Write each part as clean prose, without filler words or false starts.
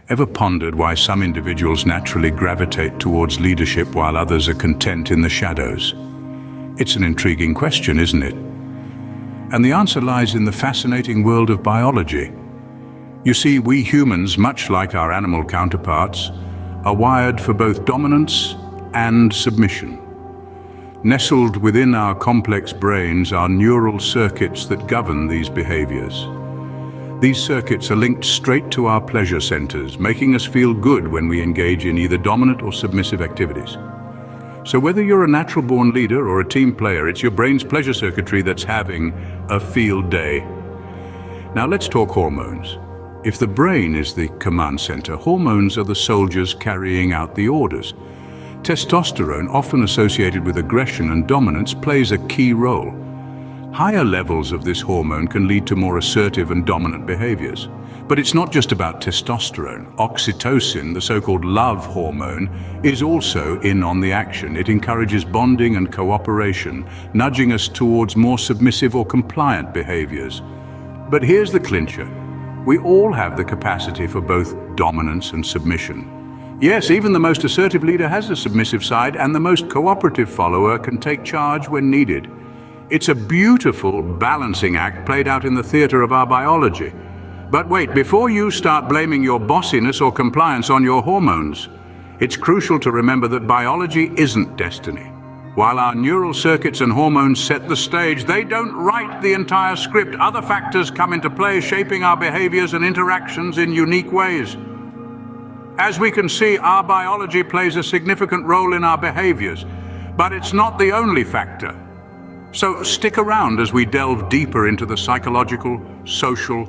Ever pondered why some individuals naturally gravitate towards leadership while others are content in the shadows? It's an intriguing question, isn't it? And the answer lies in the fascinating world of biology. You see, we humans, much like our animal counterparts, are wired for both dominance and submission. Nestled within our complex brains are neural circuits that govern these behaviors. These circuits are linked straight to our pleasure centers, making us feel good when we engage in either dominant or submissive activities. So whether you're a natural-born leader or a team player, it's your brain's pleasure circuitry that's having a field day. Now let's talk hormones. If the brain is the command center, hormones are the soldiers carrying out the orders. Testosterone, often associated with aggression and dominance, plays a key role. Higher levels of this hormone can lead to more assertive and dominant behaviors. But it's not just about testosterone. Oxytocin, the so-called love hormone, is also in on the action. It encourages bonding and cooperation, nudging us towards more submissive or compliant behaviors. But here's the clincher. We all have the capacity for both dominance and submission. Yes, even the most assertive leader has a submissive side, and the most cooperative follower can take charge when needed. It's a beautiful balancing act played out in the theater of our biology. But wait, before you start blaming your bossiness or compliance on your hormones, it's crucial to remember that biology isn't destiny. While our neural circuits and hormones set the stage, they don't write the entire script. Other factors come into play, shaping our behaviors and interactions in unique ways. As we can see, our biology plays a significant role in our behaviors, but it's not the only factor. So stick around as we delve deeper into the psychological, social,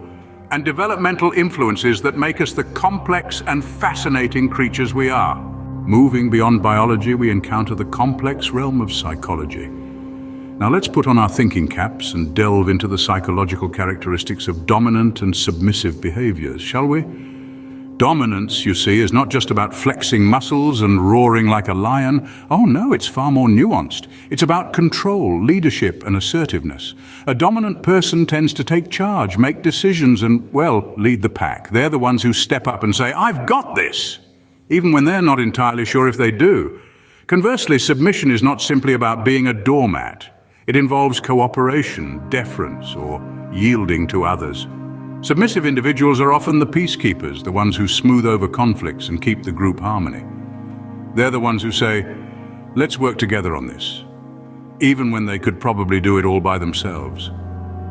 and developmental influences that make us the complex and fascinating creatures we are. Moving beyond biology, we encounter the complex realm of psychology. Now let's put on our thinking caps and delve into the psychological characteristics of dominant and submissive behaviors, shall we? Dominance, you see, is not just about flexing muscles and roaring like a lion. Oh no, it's far more nuanced. It's about control, leadership, and assertiveness. A dominant person tends to take charge, make decisions, and, well, lead the pack. They're the ones who step up and say, "I've got this," even when they're not entirely sure if they do. Conversely, submission is not simply about being a doormat. It involves cooperation, deference, or yielding to others. Submissive individuals are often the peacekeepers, the ones who smooth over conflicts and keep the group harmony. They're the ones who say, "Let's work together on this," even when they could probably do it all by themselves.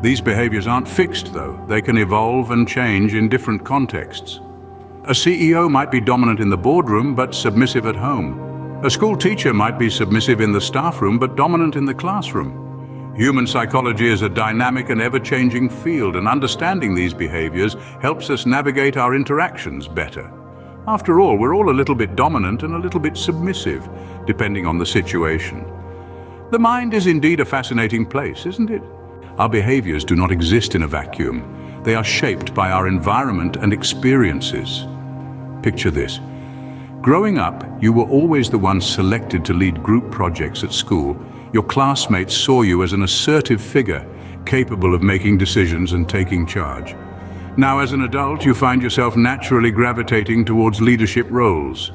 These behaviors aren't fixed, though. They can evolve and change in different contexts. A CEO might be dominant in the boardroom, but submissive at home. A school teacher might be submissive in the staff room, but dominant in the classroom. Human psychology is a dynamic and ever-changing field, and understanding these behaviors helps us navigate our interactions better. After all, we're all a little bit dominant and a little bit submissive, depending on the situation. The mind is indeed a fascinating place, isn't it? Our behaviors do not exist in a vacuum. They are shaped by our environment and experiences. Picture this. Growing up, you were always the one selected to lead group projects at school. Your classmates saw you as an assertive figure, capable of making decisions and taking charge. Now, as an adult, you find yourself naturally gravitating towards leadership roles.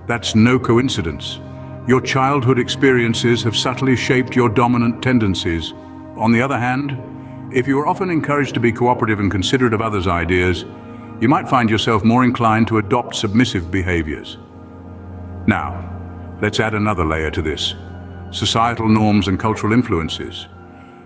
That's no coincidence. Your childhood experiences have subtly shaped your dominant tendencies. On the other hand, if you are often encouraged to be cooperative and considerate of others' ideas, you might find yourself more inclined to adopt submissive behaviors. Now, let's add another layer to this. Societal norms and cultural influences.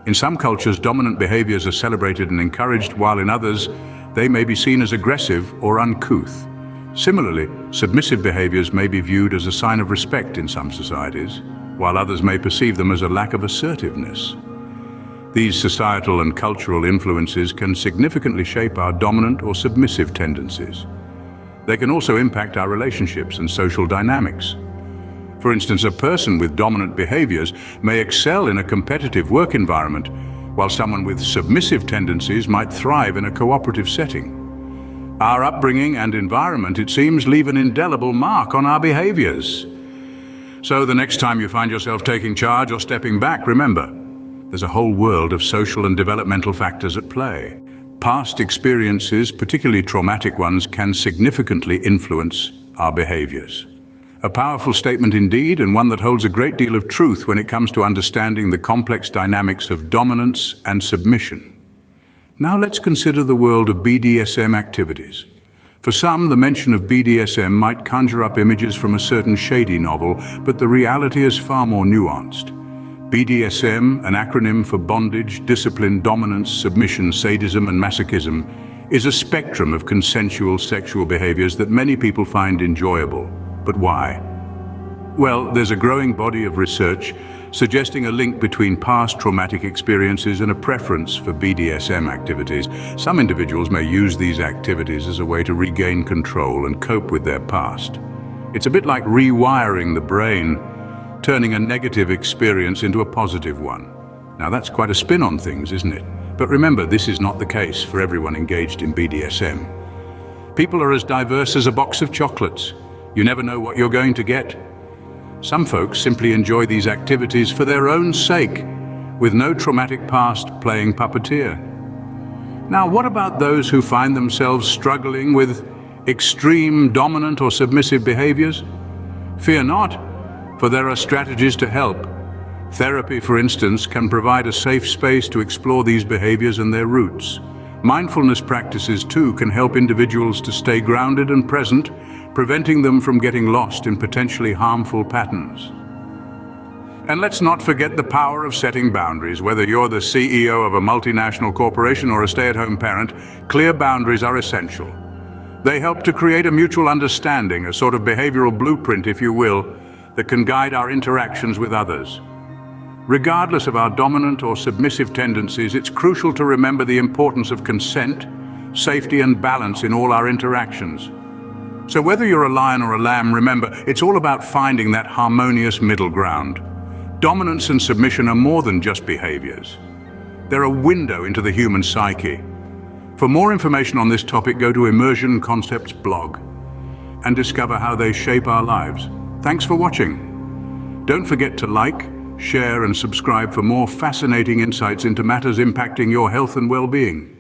In some cultures, dominant behaviors are celebrated and encouraged, while in others, they may be seen as aggressive or uncouth. Similarly, submissive behaviors may be viewed as a sign of respect in some societies, while others may perceive them as a lack of assertiveness. These societal and cultural influences can significantly shape our dominant or submissive tendencies. They can also impact our relationships and social dynamics. For instance, a person with dominant behaviors may excel in a competitive work environment, while someone with submissive tendencies might thrive in a cooperative setting. Our upbringing and environment, it seems, leave an indelible mark on our behaviors. So the next time you find yourself taking charge or stepping back, remember, there's a whole world of social and developmental factors at play. Past experiences, particularly traumatic ones, can significantly influence our behaviors. A powerful statement indeed, and one that holds a great deal of truth when it comes to understanding the complex dynamics of dominance and submission. Now let's consider the world of BDSM activities. For some, the mention of BDSM might conjure up images from a certain shady novel, but the reality is far more nuanced. BDSM, an acronym for bondage, discipline, dominance, submission, sadism, and masochism, is a spectrum of consensual sexual behaviors that many people find enjoyable. But why? Well, there's a growing body of research suggesting a link between past traumatic experiences and a preference for BDSM activities. Some individuals may use these activities as a way to regain control and cope with their past. It's a bit like rewiring the brain, turning a negative experience into a positive one. Now that's quite a spin on things, isn't it? But remember, this is not the case for everyone engaged in BDSM. People are as diverse as a box of chocolates. You never know what you're going to get. Some folks simply enjoy these activities for their own sake, with no traumatic past playing puppeteer. Now, what about those who find themselves struggling with extreme dominant or submissive behaviors? Fear not, for there are strategies to help. Therapy, for instance, can provide a safe space to explore these behaviors and their roots. Mindfulness practices, too, can help individuals to stay grounded and present, preventing them from getting lost in potentially harmful patterns. And let's not forget the power of setting boundaries. Whether you're the CEO of a multinational corporation or a stay-at-home parent, clear boundaries are essential. They help to create a mutual understanding, a sort of behavioral blueprint, if you will, that can guide our interactions with others. Regardless of our dominant or submissive tendencies, it's crucial to remember the importance of consent, safety, and balance in all our interactions. So whether you're a lion or a lamb, remember, it's all about finding that harmonious middle ground. Dominance and submission are more than just behaviors. They're a window into the human psyche. For more information on this topic, go to Immersion Concepts blog and discover how they shape our lives. Thanks for watching. Don't forget to like, share, and subscribe for more fascinating insights into matters impacting your health and well-being.